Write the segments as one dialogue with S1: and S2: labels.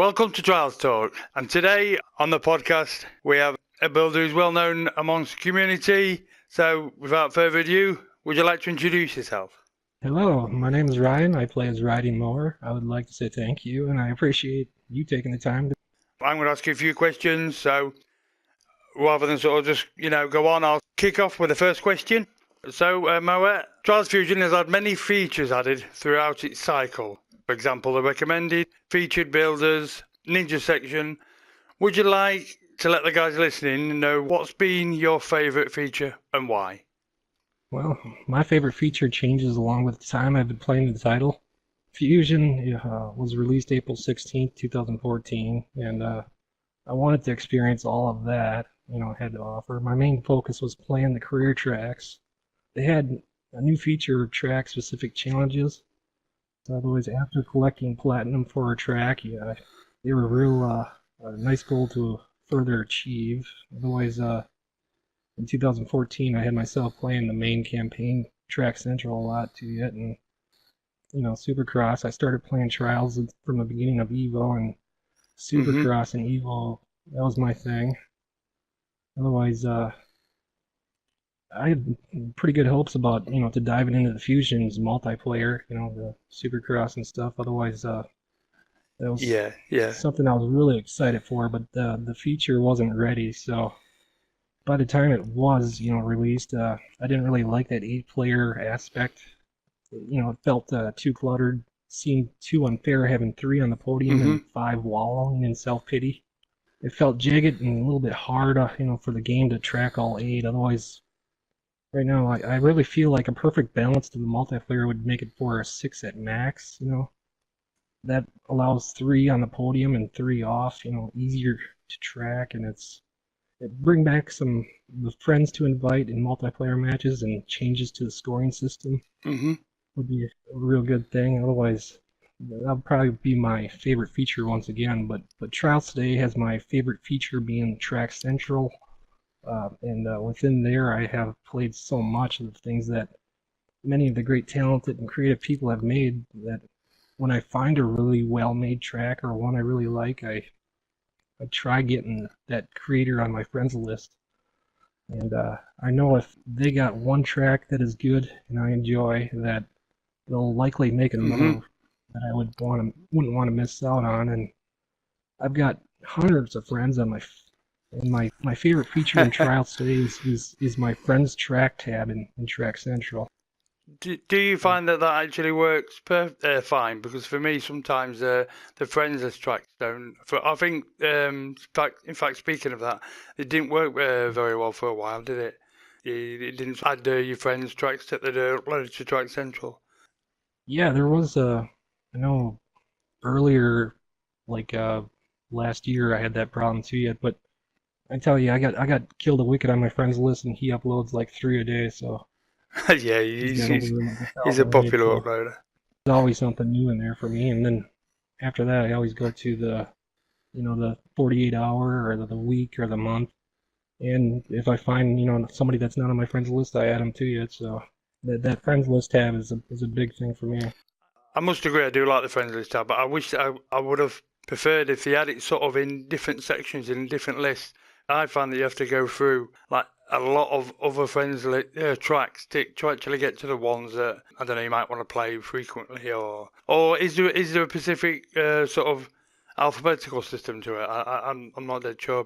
S1: welcome to Trials Talk. And today on the podcast, we have a builder who's well known amongst the community. So without further ado, would you like to introduce yourself?
S2: Hello, my name is Ryan. I play as RidingMower. I would like to say thank you, and I appreciate you taking the time to.
S1: I'm going to ask you a few questions. So rather than sort of just, go on, I'll kick off with the first question. So, Mower, Trials Fusion has had many features added throughout its cycle. For example, the recommended, featured builders, ninja section. Would you like to let the guys listening know what's been your favourite feature and why?
S2: Well, my favorite feature changes along with the time I've been playing the title. Fusion was released April 16th, 2014, and I wanted to experience all of that, it had to offer. My main focus was playing the career tracks. They had a new feature of track-specific challenges. So otherwise, after collecting platinum for a track, they were a nice goal to further achieve. Otherwise, in 2014, I had myself playing the main campaign Track Central a lot to it, and Supercross. I started playing Trials from the beginning of Evo, and Supercross and Evo, that was my thing. Otherwise, I had pretty good hopes about, to diving into the Fusion's multiplayer, the Supercross and stuff. Otherwise, that was something I was really excited for, but the feature wasn't ready. So by the time it was, released, I didn't really like that 8-player aspect. It felt too cluttered, seemed too unfair having 3 on the podium and 5 wallowing in self-pity. It felt jagged and a little bit hard, for the game to track all 8. Otherwise, right now, I really feel like a perfect balance to the multiplayer would make it for a 6 at max, That allows 3 on the podium and 3 off, easier to track, and it bring back some the friends to invite in multiplayer matches and changes to the scoring system would be a real good thing. Otherwise, that would probably be my favorite feature once again, but Trials today has my favorite feature being Track Central. And within there, I have played so much of the things that many of the great talented and creative people have made, that when I find a really well-made track or one I really like, I try getting that creator on my friends list. And I know if they got one track that is good and I enjoy, that they'll likely make another that I wouldn't want to miss out on. And I've got hundreds of friends on my favorite feature in Trials today is my friends track tab in Track Central.
S1: Do you find that actually works fine? Because for me, sometimes the friends list tracks don't. I think, in fact, speaking of that, it didn't work very well for a while, did it? It didn't add your friends tracks that they'd uploaded to Track Central.
S2: Yeah, there was I know earlier, like last year, I had that problem too yet, but I tell you, I got Killed a Wicked on my friends list, and he uploads like 3 a day, so.
S1: Yeah, he's a popular uploader.
S2: There's always something new in there for me, and then after that, I always go to the 48-hour or the week or the month, and if I find somebody that's not on my friends list, I add them to it. So that friends list tab is a big thing for me.
S1: I must agree, I do like the friends list tab, but I wish I would have preferred if they had it sort of in different sections, in different lists. I find that you have to go through like a lot of other friends tracks to actually get to the ones that I don't know you might want to play frequently, or is there a specific sort of alphabetical system to it? I'm not that sure.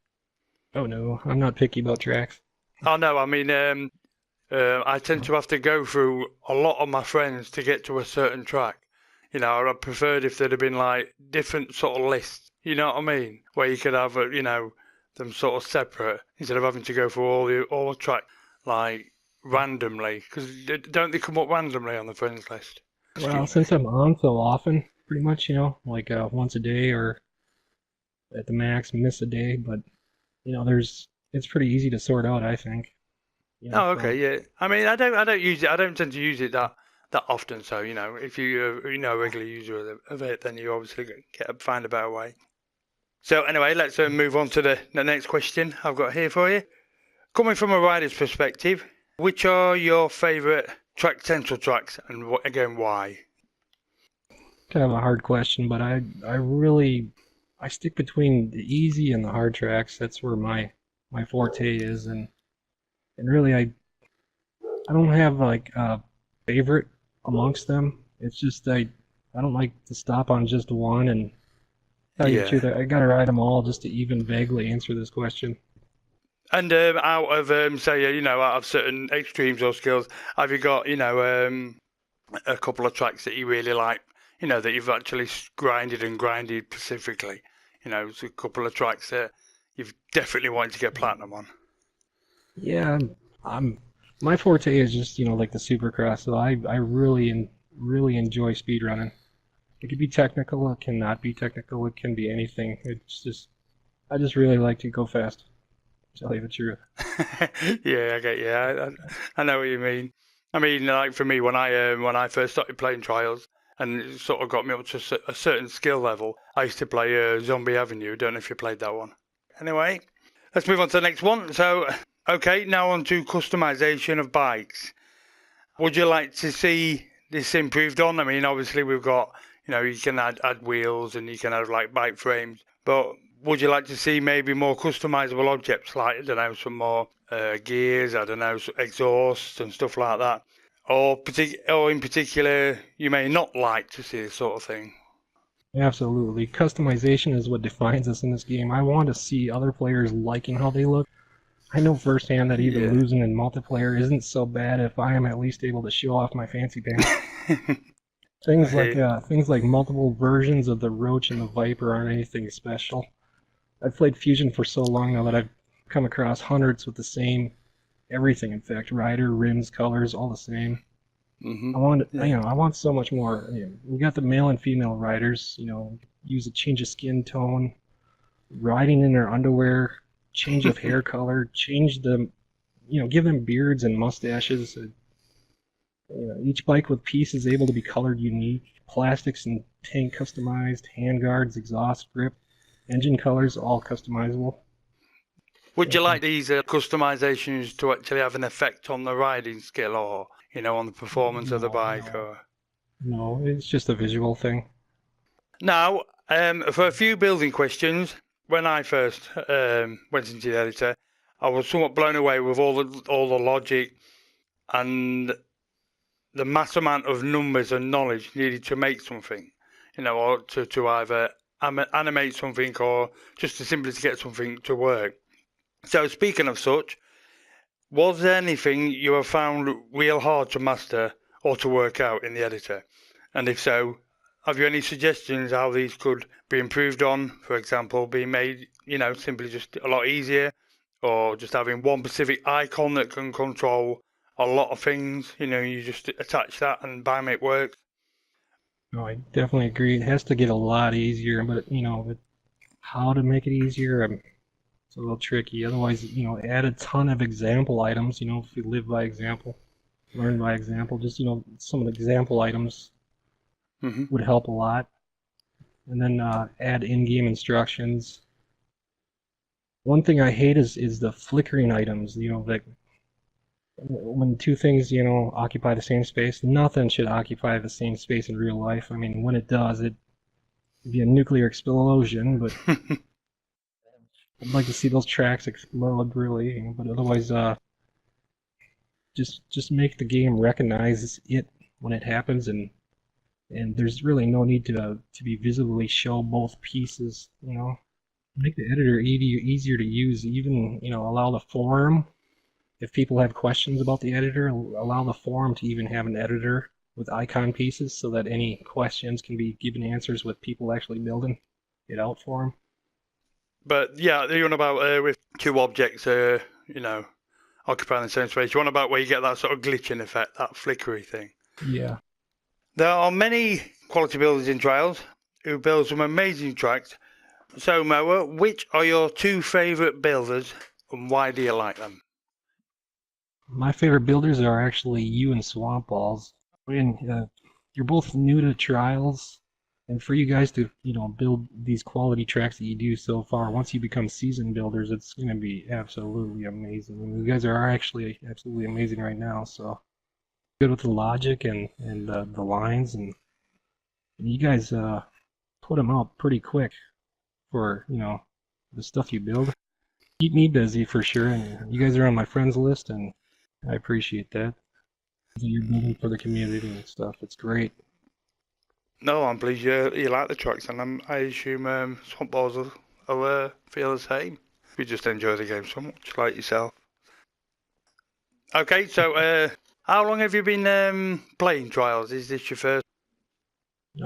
S2: Oh no, I'm not picky about tracks.
S1: Oh no, I mean I tend to have to go through a lot of my friends to get to a certain track. I preferred if there'd have been like different sort of lists. You know what I mean? Where you could have them sort of separate instead of having to go through all the tracks like randomly, because don't they come up randomly on the friends list?
S2: Well, since I'm on so often, pretty much, like once a day or at the max, miss a day, but it's pretty easy to sort out, I think.
S1: Oh, okay, yeah. I mean, I don't use it. I don't tend to use it that often. So if you a regular user of it, then you obviously find a better way. So anyway, let's move on to the next question I've got here for you. Coming from a rider's perspective, which are your favourite Track Central tracks, and again, why?
S2: Kind of a hard question, but I really I stick between the easy and the hard tracks. That's where my forte is, and really I don't have like a favorite amongst them. It's just I don't like to stop on just one. And tell you the
S1: Yeah.
S2: truth, I gotta ride them all just to even vaguely answer this question.
S1: And out of say out of certain extremes or skills, have you got a couple of tracks that you really like? That you've actually grinded and grinded specifically. It's a couple of tracks that you've definitely wanted to get platinum on.
S2: Yeah, I'm my forte is just like the supercross. So I really enjoy speedrunning. It can be technical, it cannot be technical, it can be anything. It's just I just really like to go fast. To tell you the truth.
S1: Yeah, I get you. I know what you mean. I mean, like for me, when I first started playing trials, and it sort of got me up to a certain skill level, I used to play Zombie Avenue. Don't know if you played that one. Anyway, let's move on to the next one. So, okay, now on to customization of bikes. Would you like to see this improved on? I mean, obviously we've got, you can add wheels and you can add like bike frames, but would you like to see maybe more customizable objects like, I don't know, some more gears, I don't know, exhausts and stuff like that? Or in particular, you may not like to see this sort of thing.
S2: Absolutely. Customization is what defines us in this game. I want to see other players liking how they look. I know firsthand that even
S1: Yeah.
S2: losing in multiplayer isn't so bad if I am at least able to show off my fancy pants.
S1: I
S2: Things like multiple versions of the Roach and the Viper aren't anything special. I've played Fusion for so long now that I've come across hundreds with the same everything. In fact, rider, rims, colors, all the same.
S1: hmm
S2: I
S1: Yeah.
S2: want so much more. We got the male and female riders. Use a change of skin tone, riding in their underwear, change of hair color, change them. Give them beards and mustaches. Each bike with piece is able to be colored unique. Plastics and tank customized, handguards, exhaust grip, engine colors all customizable.
S1: Would you
S2: And
S1: like these customizations to actually have an effect on the riding skill or, on the performance of the
S2: no,
S1: bike?
S2: no,
S1: Or
S2: no, it's just a visual thing.
S1: now, for a few building questions, when I first went into the editor, I was somewhat blown away with all the logic and the mass amount of numbers and knowledge needed to make something, or to either animate something or just to simply to get something to work. So speaking of such, was there anything you have found real hard to master or to work out in the editor? And if so, have you any suggestions how these could be improved on? For example, being made, simply just a lot easier, or just having one specific icon that can control a lot of things. You just attach that and bam, it works.
S2: No, I definitely agree. It has to get a lot easier, but how to make it easier, it's a little tricky. Otherwise, add a ton of example items. If you live by example, learn by example. Just some of the example items
S1: hmm
S2: would help a lot. And then add in-game instructions. One thing I hate is the flickering items. That when two things occupy the same space, nothing should occupy the same space in real life. I mean, when it does, it'd be a nuclear explosion. But I'd like to see those tracks explode, really. But otherwise, just make the game recognize it when it happens, and there's really no need to be visibly show both pieces. Make the editor easier to use. Even allow the forum, if people have questions about the editor, allow the forum to even have an editor with icon pieces so that any questions can be given answers with people actually building it out for them.
S1: But yeah, you're on about with two objects, occupying the same space. You're on about where you get that sort of glitching effect, that flickery thing.
S2: Yeah.
S1: There are many quality builders in trials who build some amazing tracks. So, Moa, which are your two favourite builders and why do you like them?
S2: My favorite builders are actually you and Swamp Balls. You're both new to trials, and for you guys to build these quality tracks that you do so far, once you become seasoned builders, it's going to be absolutely amazing. I mean, you guys are actually absolutely amazing right now. So good with the logic and the lines, and you guys put them out pretty quick. for, the stuff you build. Keep me busy for sure, and you guys are on my friends list, and I appreciate that. You're building for the community and stuff. It's great.
S1: No, I'm pleased you like the tracks, and I assume Swamp Balls will feel the same. We just enjoy the game so much, like yourself. Okay, so how long have you been playing Trials? Is this your first?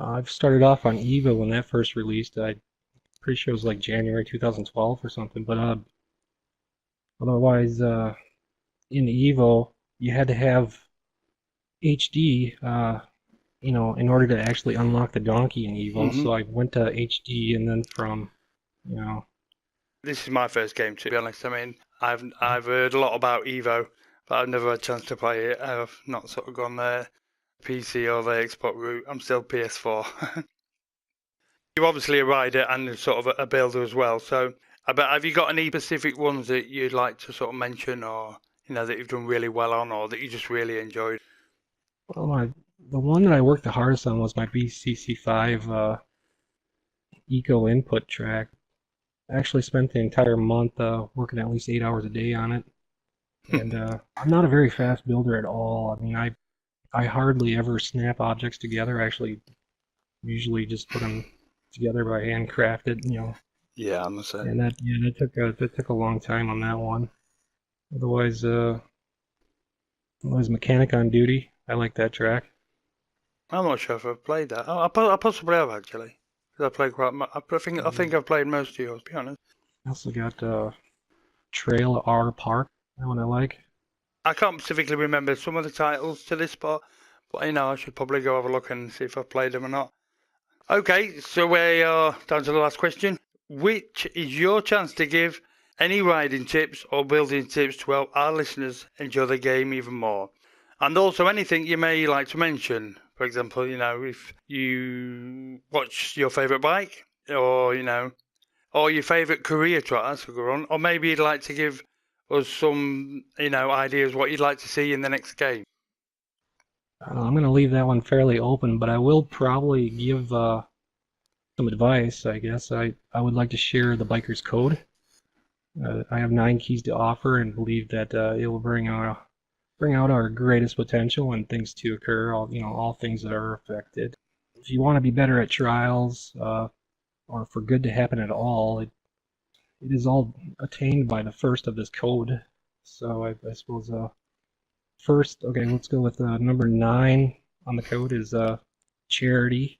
S2: I've started off on Evo when that first released. I'm pretty sure it was like January 2012 or something. But otherwise, in Evo, you had to have HD, in order to actually unlock the donkey in Evo. So I went to HD, and then from, you know,
S1: This is my first game, to be honest. I mean, I've heard a lot about Evo, but I've never had a chance to play it. I've not sort of gone the PC or the Xbox route. I'm still PS4. You're obviously a rider and sort of a builder as well. So, have you got any specific ones that you'd like to sort of mention, or that you've done really well on, or that you just really enjoyed?
S2: well, the one that I worked the hardest on was my BCC5 Eco Input track. I actually spent the entire month working at least 8 hours a day on it. And I'm not a very fast builder at all. I mean, I hardly ever snap objects together. I actually usually just put them together by handcrafted,
S1: Yeah, I must say.
S2: And that took a long time on that one. Otherwise, Mechanic on Duty. I like that track.
S1: I'm not sure if I've played that. I possibly have actually. 'Cause I played quite. I think I've played most of yours. To be honest.
S2: I also got Trail R Park. That one I like.
S1: I can't specifically remember some of the titles to this spot, but I should probably go have a look and see if I've played them or not. Okay, so we are down to the last question. Which is your chance to give any riding tips or building tips to help our listeners enjoy the game even more? And also anything you may like to mention. For example, if you watch your favourite bike, or or your favourite career track, that's a good one. Or maybe you'd like to give us some, ideas what you'd like to see in the next game.
S2: I'm going to leave that one fairly open, but I will probably give some advice, I guess. I would like to share the biker's code. I have 9 keys to offer and believe that it will bring out our greatest potential and things to occur, all things that are affected. If you want to be better at trials, or for good to happen at all, it is all attained by the first of this code. So I suppose first, okay, let's go with number 9 on the code is charity.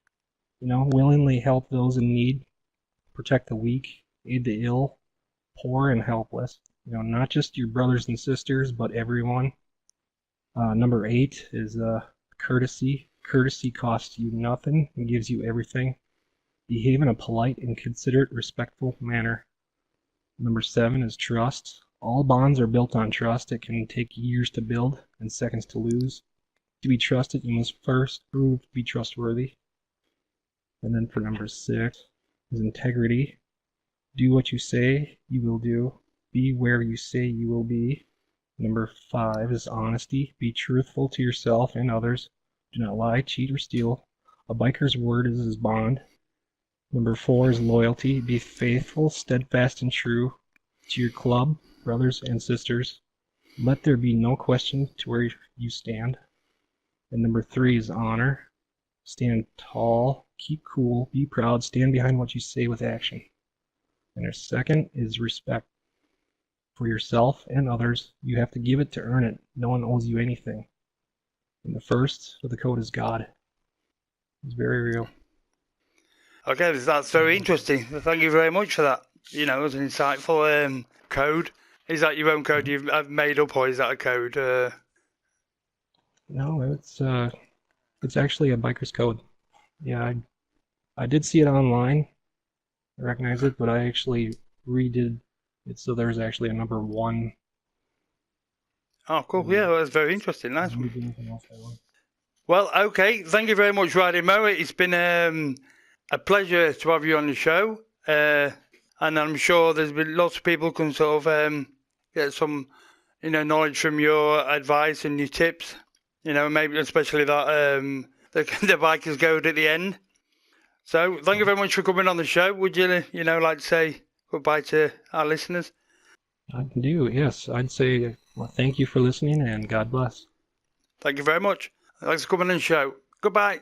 S2: Willingly help those in need, protect the weak, aid the ill, poor and helpless. Not just your brothers and sisters, but everyone. Number 8 is courtesy. Courtesy costs you nothing and gives you everything. Behave in a polite and considerate, respectful manner. Number 7 is trust. All bonds are built on trust. It can take years to build and seconds to lose. To be trusted, you must first prove to be trustworthy. And then for number 6 is integrity. Do what you say you will do. Be where you say you will be. Number 5 is honesty. Be truthful to yourself and others. Do not lie, cheat, or steal. A biker's word is his bond. Number 4 is loyalty. Be faithful, steadfast, and true to your club, brothers, and sisters. Let there be no question to where you stand. And number 3 is honor. Stand tall, keep cool, be proud, stand behind what you say with action. And our second is respect. For yourself and others, you have to give it to earn it. No one owes you anything. And the first of the code is God. It's very real.
S1: Okay, that's very interesting. Thank you very much for that. It was an insightful code. Is that your own code you've made up, or is that a code?
S2: No, it's actually a biker's code. Yeah, I did see it online. I recognize it, but I actually redid it so there's actually a number 1.
S1: Oh, cool. Yeah, that's very interesting. Nice one. Well, okay. Thank you very much, RidingMower. It's been a pleasure to have you on the show. And I'm sure there's been lots of people can sort of get some, knowledge from your advice and your tips. Maybe especially that the biker's code at the end. So thank you very much for coming on the show. Would you, like to say goodbye to our listeners?
S2: I do, yes. I'd say thank you for listening and God bless.
S1: Thank you very much. Thanks for coming on the show. Goodbye.